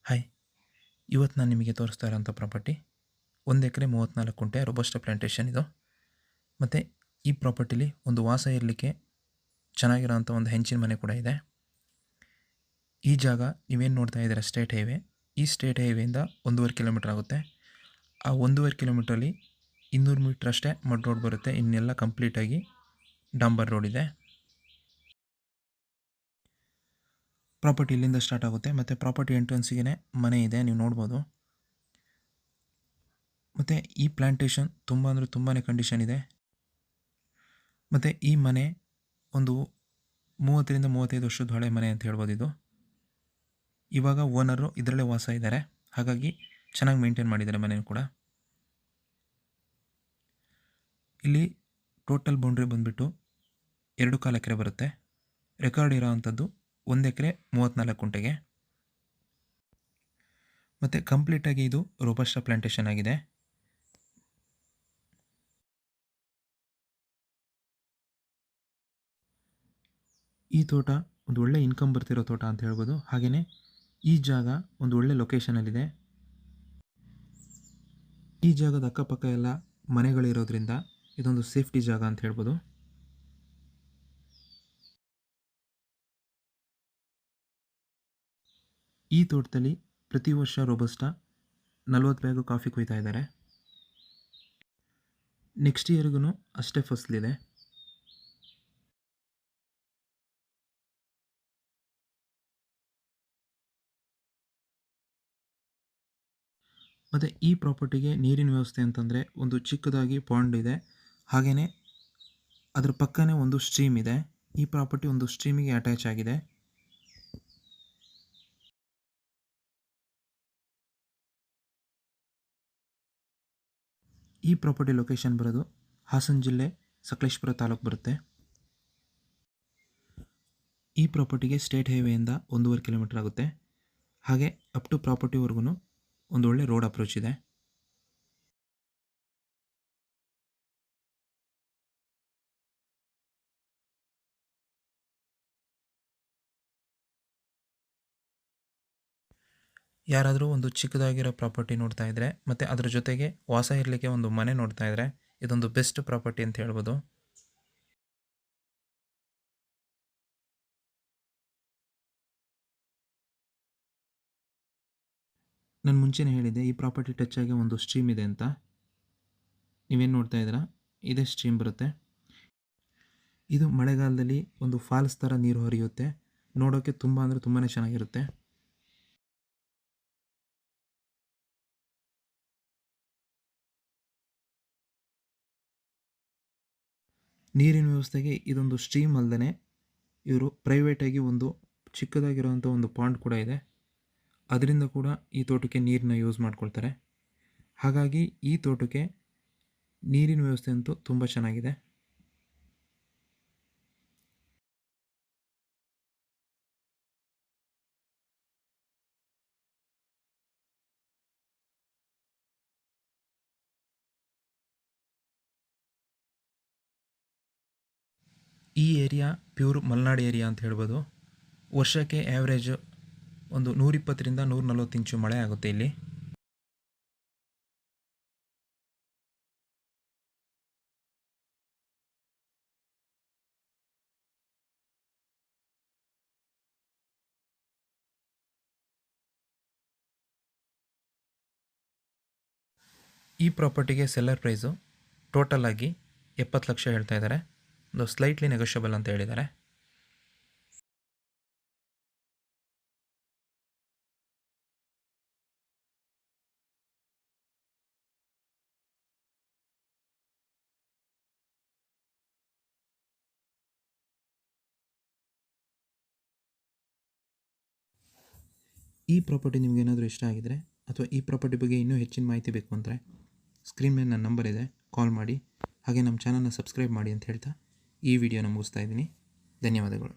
Hi, ಇವತ್ತು ನಾನು ನಿಮಗೆ ತೋರಿಸ್ತಾ ಇರೋಂಥ ಪ್ರಾಪರ್ಟಿ 1 ಎಕರೆ 34 ಗುಂಟೆ ರೋಬಸ್ಟ ಪ್ಲಾಂಟೇಶನ್ ಇದು. ಮತ್ತು ಈ ಪ್ರಾಪರ್ಟಿಲಿ ಒಂದು ವಾಸ ಇರಲಿಕ್ಕೆ ಚೆನ್ನಾಗಿರೋಂಥ ಒಂದು ಹೆಂಚಿನ ಮನೆ ಕೂಡ ಇದೆ. ಈ ಜಾಗ ನೀವೇನು ನೋಡ್ತಾ ಇದ್ದೀರಾ ಸ್ಟೇಟ್ ಹೈವೇ. ಈ ಸ್ಟೇಟ್ ಹೈವೇಯಿಂದ 1.5 ಕಿಲೋಮೀಟ್ರ್ ಆಗುತ್ತೆ. ಆ 1.5 ಕಿಲೋಮೀಟ್ರಲ್ಲಿ 200 ಮೀಟ್ರ್ ಅಷ್ಟೇ ಮಡ್ ರೋಡ್ ಬರುತ್ತೆ. ಇನ್ನೆಲ್ಲ ಕಂಪ್ಲೀಟಾಗಿ ಡಾಂಬರ್ ರೋಡ್ ಇದೆ. ಪ್ರಾಪರ್ಟಿ ಇಲ್ಲಿಂದ ಸ್ಟಾರ್ಟ್ ಆಗುತ್ತೆ ಮತ್ತು ಪ್ರಾಪರ್ಟಿ ಎಂಟ್ರೆನ್ಸಿಗೆ ಮನೆ ಇದೆ, ನೀವು ನೋಡ್ಬೋದು. ಮತ್ತು ಈ ಪ್ಲ್ಯಾಂಟೇಷನ್ ತುಂಬ ಅಂದರೆ ತುಂಬಾ ಕಂಡೀಷನ್ ಇದೆ. ಮತ್ತು ಈ ಮನೆ ಒಂದು 30ರಿಂದ 35 ವರ್ಷದ ಹಳೆ ಮನೆ ಅಂತ ಹೇಳ್ಬೋದು ಇದು. ಇವಾಗ ಓನರು ಇದರಲ್ಲೇ ವಾಸ ಇದ್ದಾರೆ, ಹಾಗಾಗಿ ಚೆನ್ನಾಗಿ ಮೇಂಟೈನ್ ಮಾಡಿದ್ದಾರೆ ಮನೆಯೂ ಕೂಡ. ಇಲ್ಲಿ ಟೋಟಲ್ ಬೌಂಡ್ರಿ ಬಂದುಬಿಟ್ಟು 2.25 ಎಕರೆ ಬರುತ್ತೆ. ರೆಕಾರ್ಡ್ ಇರೋ ಅಂಥದ್ದು 1 ಎಕರೆ 34 ಗುಂಟೆಗೆ. ಮತ್ತು ಕಂಪ್ಲೀಟಾಗಿ ಇದು ರೋಬಸ್ಟ ಪ್ಲಾಂಟೇಶನ್ ಆಗಿದೆ. ಈ ತೋಟ ಒಂದು ಒಳ್ಳೆ ಇನ್ಕಮ್ ಬರ್ತಿರೋ ತೋಟ ಅಂತ ಹೇಳ್ಬೋದು. ಹಾಗೆಯೇ ಈ ಜಾಗ ಒಂದು ಒಳ್ಳೆ ಲೊಕೇಶನಲ್ಲಿದೆ. ಈ ಜಾಗದ ಅಕ್ಕಪಕ್ಕ ಎಲ್ಲ ಮನೆಗಳಿರೋದ್ರಿಂದ ಇದೊಂದು ಸೇಫ್ಟಿ ಜಾಗ ಅಂತ ಹೇಳ್ಬೋದು. ಈ ತೋಟದಲ್ಲಿ ಪ್ರತಿ ವರ್ಷ ರೋಬಸ್ಟ 40 ಬ್ಯಾಗು ಕಾಫಿ ಕೊಯ್ತಾ ಇದ್ದಾರೆ. ನೆಕ್ಸ್ಟ್ ಇಯರ್ಗೂ ಅಷ್ಟೇ ಫಸಲಿದೆ. ಮತ್ತು ಈ ಪ್ರಾಪರ್ಟಿಗೆ ನೀರಿನ ವ್ಯವಸ್ಥೆ ಅಂತಂದರೆ ಒಂದು ಚಿಕ್ಕದಾಗಿ ಪಾಂಡ್ ಇದೆ, ಹಾಗೆಯೇ ಅದರ ಪಕ್ಕನೇ ಒಂದು ಸ್ಟ್ರೀಮ್ ಇದೆ. ಈ ಪ್ರಾಪರ್ಟಿ ಒಂದು ಸ್ಟ್ರೀಮಿಗೆ ಅಟ್ಯಾಚ್ ಆಗಿದೆ. ಈ ಪ್ರಾಪರ್ಟಿ ಲೊಕೇಶನ್ ಬರೋದು ಹಾಸನ ಜಿಲ್ಲೆ ಸಕಲೇಶಪುರ ತಾಲೂಕು ಬರುತ್ತೆ. ಈ ಪ್ರಾಪರ್ಟಿಗೆ ಸ್ಟೇಟ್ ಹೈವೇಯಿಂದ 1.5 ಕಿಲೋಮೀಟ್ರ್ ಆಗುತ್ತೆ. ಹಾಗೆ ಅಪ್ ಟು ಪ್ರಾಪರ್ಟಿವರೆಗೂ ಒಂದು ಒಳ್ಳೆ ರೋಡ್ ಅಪ್ರೋಚ್ ಇದೆ. ಯಾರಾದರೂ ಒಂದು ಚಿಕ್ಕದಾಗಿರೋ ಪ್ರಾಪರ್ಟಿ ನೋಡ್ತಾ ಇದ್ದರೆ ಮತ್ತು ಅದರ ಜೊತೆಗೆ ವಾಸ ಇರಲಿಕ್ಕೆ ಒಂದು ಮನೆ ನೋಡ್ತಾ ಇದ್ದರೆ ಇದೊಂದು ಬೆಸ್ಟ್ ಪ್ರಾಪರ್ಟಿ ಅಂತ ಹೇಳ್ಬೋದು. ನಾನು ಮುಂಚೆನೇ ಹೇಳಿದ್ದೆ ಈ ಪ್ರಾಪರ್ಟಿ ಟಚ್ ಆಗಿ ಒಂದು ಸ್ಟ್ರೀಮ್ ಇದೆ ಅಂತ. ನೀವೇನು ನೋಡ್ತಾ ಇದ್ದೀರಾ, ಇದೇ ಸ್ಟ್ರೀಮ್ ಬರುತ್ತೆ. ಇದು ಮಳೆಗಾಲದಲ್ಲಿ ಒಂದು ಫಾಲ್ಸ್ ಥರ ನೀರು ಹರಿಯುತ್ತೆ. ನೋಡೋಕ್ಕೆ ತುಂಬ ಅಂದರೆ ತುಂಬಾ ಚೆನ್ನಾಗಿರುತ್ತೆ. ನೀರಿನ ವ್ಯವಸ್ಥೆಗೆ ಇದೊಂದು ಸ್ಟ್ರೀಮ್ ಅಲ್ಲದೆ ಇವರು ಪ್ರೈವೇಟಾಗಿ ಒಂದು ಚಿಕ್ಕದಾಗಿರೋವಂಥ ಒಂದು ಪಾಂಡ್ ಕೂಡ ಇದೆ. ಅದರಿಂದ ಕೂಡ ಈ ತೋಟಕ್ಕೆ ನೀರನ್ನ ಯೂಸ್ ಮಾಡ್ಕೊಳ್ತಾರೆ. ಹಾಗಾಗಿ ಈ ತೋಟಕ್ಕೆ ನೀರಿನ ವ್ಯವಸ್ಥೆ ಅಂತೂ ತುಂಬ ಚೆನ್ನಾಗಿದೆ. ಈ ಏರಿಯಾ ಪ್ಯೂರ್ ಮಲೆನಾಡು ಏರಿಯಾ ಅಂತ ಹೇಳ್ಬೋದು. ವರ್ಷಕ್ಕೆ ಆ್ಯಾವ್ರೇಜ್ ಒಂದು 120ರಿಂದ 140 ಇಂಚು ಮಳೆ ಆಗುತ್ತೆ ಇಲ್ಲಿ. ಈ ಪ್ರಾಪರ್ಟಿಗೆ ಸೆಲ್ಲರ್ ಪ್ರೈಸು ಟೋಟಲ್ ಆಗಿ 70 ಲಕ್ಷ ಹೇಳ್ತಾ ಇದ್ದಾರೆ. ಒಂದು ಸ್ಲೈಟ್ಲಿ ನೆಗೋಷಿಯಬಲ್ ಅಂತ ಹೇಳಿದ್ದಾರೆ. ಈ ಪ್ರಾಪರ್ಟಿ ನಿಮ್ಗೆ ಏನಾದರೂ ಇಷ್ಟ ಆಗಿದರೆ ಅಥವಾ ಈ ಪ್ರಾಪರ್ಟಿ ಬಗ್ಗೆ ಇನ್ನೂ ಹೆಚ್ಚಿನ ಮಾಹಿತಿ ಬೇಕು ಅಂದರೆ ಸ್ಕ್ರೀನ್ ಮೇಲೆ ನನ್ನ ನಂಬರ್ ಇದೆ, ಕಾಲ್ ಮಾಡಿ. ಹಾಗೆ ನಮ್ಮ ಚಾನಲ್ನ ಸಬ್ಸ್ಕ್ರೈಬ್ ಮಾಡಿ ಅಂತ ಹೇಳ್ತಾ ಈ ವಿಡಿಯೋನ ಮುಗಿಸ್ತಾ ಇದ್ದೀನಿ. ಧನ್ಯವಾದಗಳು.